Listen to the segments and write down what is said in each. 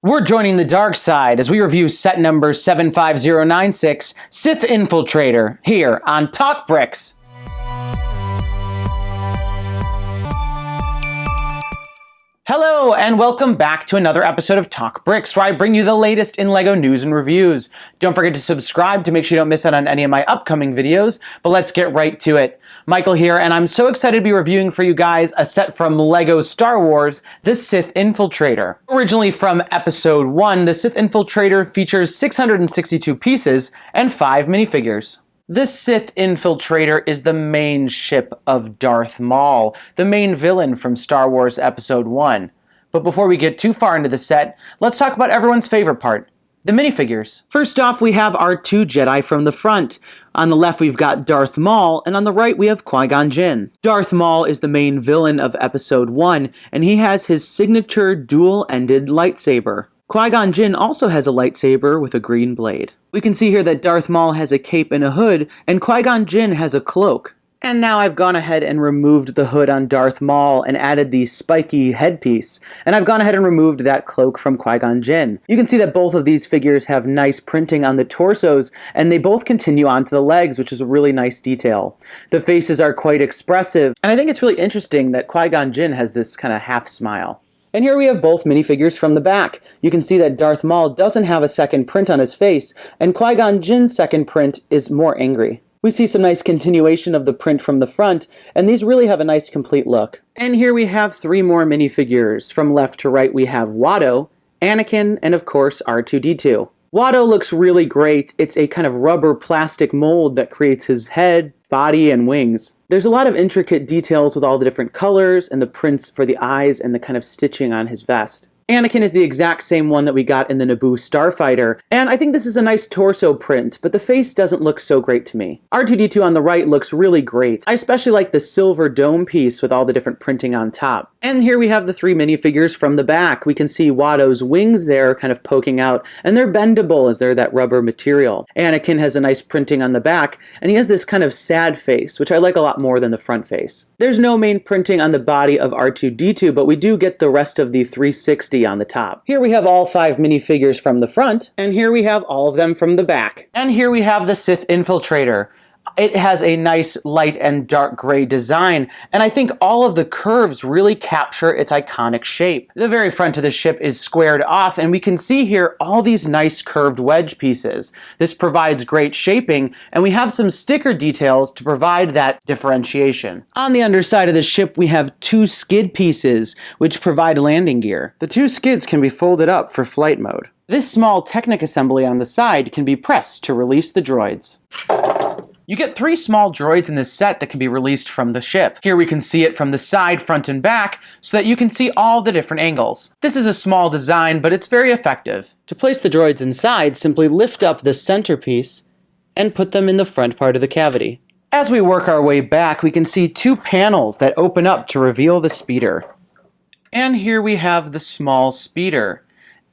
We're joining the dark side as we review set number 75096, Sith Infiltrator, here on TalkBricks. Hello, and welcome back to another episode of TalkBricks, where I bring you the latest in LEGO news and reviews. Don't forget to subscribe to make sure you don't miss out on any of my upcoming videos, but let's get right to it. Michael here, and I'm so excited to be reviewing for you guys a set from LEGO Star Wars, the Sith Infiltrator. Originally from Episode 1, the Sith Infiltrator features 662 pieces and 5 minifigures. The Sith Infiltrator is the main ship of Darth Maul, the main villain from Star Wars Episode 1. But before we get too far into the set, let's talk about everyone's favorite part, the minifigures. First off, we have our two Jedi from the front. On the left, we've got Darth Maul, and on the right, we have Qui-Gon Jinn. Darth Maul is the main villain of Episode 1, and he has his signature dual-ended lightsaber. Qui-Gon Jinn also has a lightsaber with a green blade. We can see here that Darth Maul has a cape and a hood, and Qui-Gon Jinn has a cloak. And now I've gone ahead and removed the hood on Darth Maul and added the spiky headpiece, and I've gone ahead and removed that cloak from Qui-Gon Jinn. You can see that both of these figures have nice printing on the torsos, and they both continue onto the legs, which is a really nice detail. The faces are quite expressive, and I think it's really interesting that Qui-Gon Jinn has this kind of half smile. And here we have both minifigures from the back. You can see that Darth Maul doesn't have a second print on his face, and Qui-Gon Jinn's second print is more angry. We see some nice continuation of the print from the front, and these really have a nice complete look. And here we have 3 more minifigures. From left to right we have Watto, Anakin, and of course R2-D2. Watto looks really great. It's a kind of rubber plastic mold that creates his head, body, and wings. There's a lot of intricate details with all the different colors and the prints for the eyes and the kind of stitching on his vest. Anakin is the exact same one that we got in the Naboo Starfighter, and I think this is a nice torso print, but the face doesn't look so great to me. R2-D2 on the right looks really great. I especially like the silver dome piece with all the different printing on top. And here we have the 3 minifigures from the back. We can see Watto's wings there kind of poking out, and they're bendable as they're that rubber material. Anakin has a nice printing on the back, and he has this kind of sad face, which I like a lot more than the front face. There's no main printing on the body of R2-D2, but we do get the rest of the 360 on the top. Here we have all 5 minifigures from the front, and here we have all of them from the back. And here we have the Sith Infiltrator. It has a nice light and dark gray design, and I think all of the curves really capture its iconic shape. The very front of the ship is squared off, and we can see here all these nice curved wedge pieces. This provides great shaping, and we have some sticker details to provide that differentiation. On the underside of the ship, we have 2 skid pieces, which provide landing gear. The 2 skids can be folded up for flight mode. This small Technic assembly on the side can be pressed to release the droids. You get 3 small droids in this set that can be released from the ship. Here we can see it from the side, front, and back, so that you can see all the different angles. This is a small design, but it's very effective. To place the droids inside, simply lift up the centerpiece and put them in the front part of the cavity. As we work our way back, we can see 2 panels that open up to reveal the speeder. And here we have the small speeder.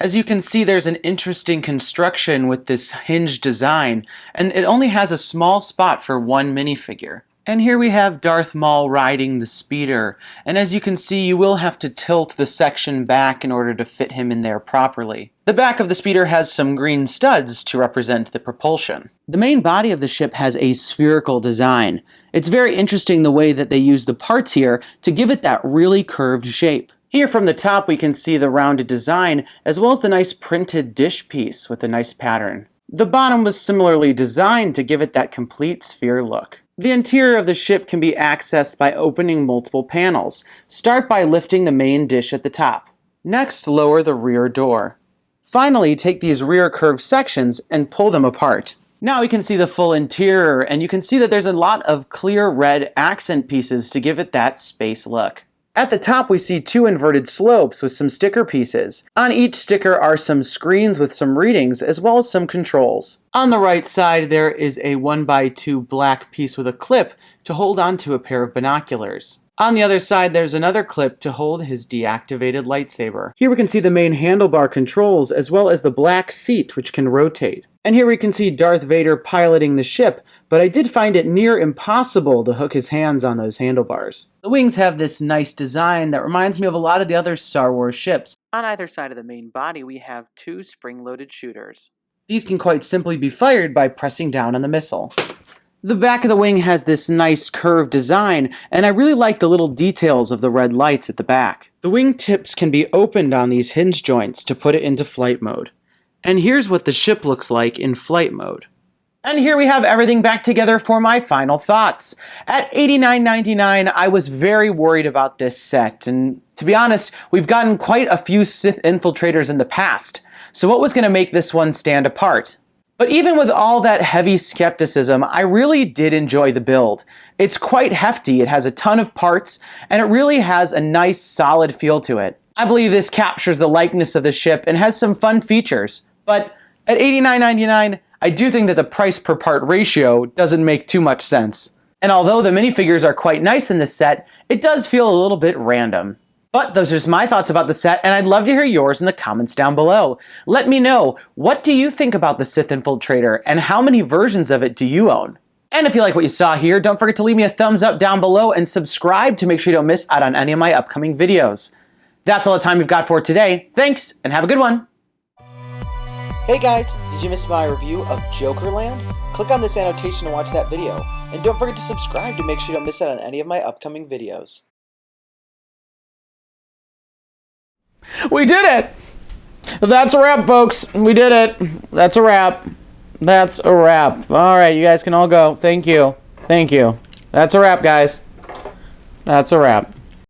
As you can see, there's an interesting construction with this hinged design, and it only has a small spot for 1 minifigure. And here we have Darth Maul riding the speeder, and as you can see, you will have to tilt the section back in order to fit him in there properly. The back of the speeder has some green studs to represent the propulsion. The main body of the ship has a spherical design. It's very interesting the way that they use the parts here to give it that really curved shape. Here from the top we can see the rounded design, as well as the nice printed dish piece with a nice pattern. The bottom was similarly designed to give it that complete sphere look. The interior of the ship can be accessed by opening multiple panels. Start by lifting the main dish at the top. Next, lower the rear door. Finally, take these rear curved sections and pull them apart. Now we can see the full interior, and you can see that there's a lot of clear red accent pieces to give it that space look. At the top we see 2 inverted slopes with some sticker pieces. On each sticker are some screens with some readings as well as some controls. On the right side there is a 1x2 black piece with a clip to hold onto a pair of binoculars. On the other side there's another clip to hold his deactivated lightsaber. Here we can see the main handlebar controls as well as the black seat which can rotate. And here we can see Darth Vader piloting the ship, but I did find it near impossible to hook his hands on those handlebars. The wings have this nice design that reminds me of a lot of the other Star Wars ships. On either side of the main body, we have two spring-loaded shooters. These can quite simply be fired by pressing down on the missile. The back of the wing has this nice curved design, and I really like the little details of the red lights at the back. The wing tips can be opened on these hinge joints to put it into flight mode. And here's what the ship looks like in flight mode. And here we have everything back together for my final thoughts. At $89.99, I was very worried about this set, and to be honest, we've gotten quite a few Sith Infiltrators in the past, so what was going to make this one stand apart? But even with all that heavy skepticism, I really did enjoy the build. It's quite hefty, it has a ton of parts, and it really has a nice solid feel to it. I believe this captures the likeness of the ship and has some fun features. But at $89.99, I do think that the price per part ratio doesn't make too much sense. And although the minifigures are quite nice in this set, it does feel a little bit random. But those are just my thoughts about the set, and I'd love to hear yours in the comments down below. Let me know, what do you think about the Sith Infiltrator, and how many versions of it do you own? And if you like what you saw here, don't forget to leave me a thumbs up down below and subscribe to make sure you don't miss out on any of my upcoming videos. That's all the time we've got for today. Thanks, and have a good one. Hey guys, did you miss my review of Jokerland? Click on this annotation to watch that video. And don't forget to subscribe to make sure you don't miss out on any of my upcoming videos. We did it! That's a wrap, folks. We did it. That's a wrap. That's a wrap. Alright, you guys can all go. Thank you. Thank you. That's a wrap, guys. That's a wrap.